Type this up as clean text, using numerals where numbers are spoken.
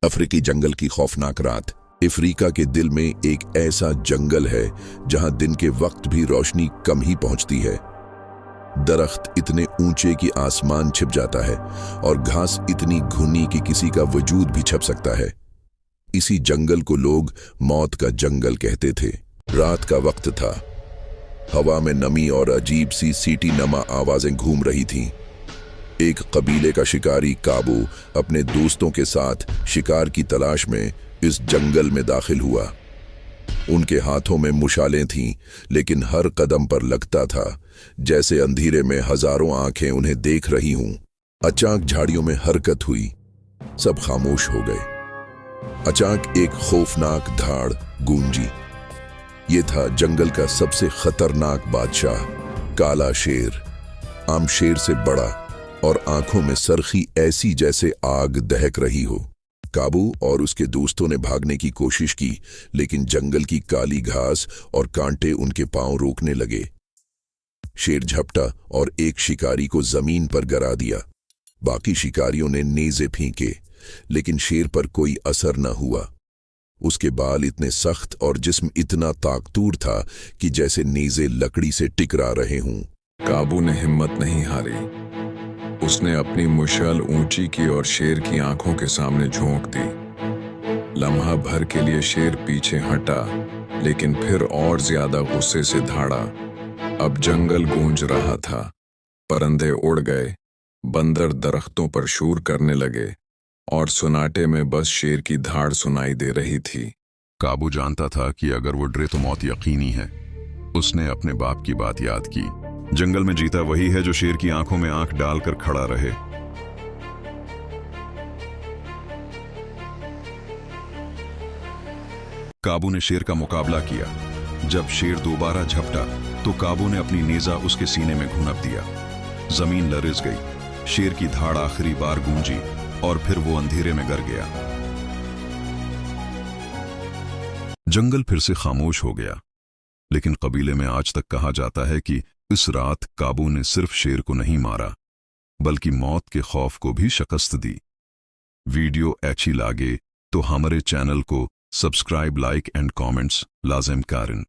अफ्रीकी जंगल की खौफनाक रात। अफ्रीका के दिल में एक ऐसा जंगल है जहां दिन के वक्त भी रोशनी कम ही पहुंचती है। दरख्त इतने ऊंचे कि आसमान छिप जाता है और घास इतनी घुनी कि किसी का वजूद भी छप सकता है। इसी जंगल को लोग मौत का जंगल कहते थे। रात का वक्त था। हवा में नमी और अजीब सी सीटी नमा आवाजें घूम रही थीं। एक कबीले का शिकारी काबू अपने दोस्तों के साथ शिकार की तलाश में इस जंगल में दाखिल हुआ। उनके हाथों में मुशालें थीं, लेकिन हर कदम पर लगता था जैसे अंधेरे में हजारों आंखें उन्हें देख रही हों। अचानक झाड़ियों में हरकत हुई। सब खामोश हो गए। अचानक एक खौफनाक धाड़ गूंजी। ये था जंगल का सबसे खतरनाक बादशाह, काला शेर। आम शेर से बड़ा और आंखों में सरखी ऐसी जैसे आग दहक रही हो। काबू और उसके दोस्तों ने भागने की कोशिश की, लेकिन जंगल की काली घास और कांटे उनके पांव रोकने लगे। शेर झपटा और एक शिकारी को जमीन पर गिरा दिया। बाकी शिकारियों ने नेज़े फेंके, लेकिन शेर पर कोई असर न हुआ। उसके बाल इतने सख्त और जिस्म इतना ताकतूर था कि जैसे नेज़े लकड़ी से टकरा रहे हों। काबू ने हिम्मत नहीं हारी। उसने अपनी मुशाल ऊंची की और शेर की आंखों के सामने झोंक दी। लम्हा भर के लिए शेर पीछे हटा, लेकिन फिर और ज्यादा गुस्से से धाड़ा। अब जंगल गूंज रहा था। परिंदे उड़ गए, बंदर दरख्तों पर शोर करने लगे और सन्नाटे में बस शेर की धाड़ सुनाई दे रही थी। काबू जानता था कि अगर वो डरे तो मौत यकीनी है। उसने अपने बाप की बात याद की, जंगल में जीता वही है जो शेर की आंखों में आंख डालकर खड़ा रहे। काबू ने शेर का मुकाबला किया। जब शेर दोबारा झपटा तो काबू ने अपनी नेजा उसके सीने में घुनप दिया। जमीन लरज गई। शेर की धाड़ आखिरी बार गूंजी और फिर वो अंधेरे में गिर गया। जंगल फिर से खामोश हो गया, लेकिन कबीले में आज तक कहा जाता है कि इस रात काबू ने सिर्फ शेर को नहीं मारा, बल्कि मौत के खौफ को भी शिकस्त दी। वीडियो अच्छी लगे तो हमारे चैनल को सब्सक्राइब, लाइक एंड कमेंट्स लाजिम करें।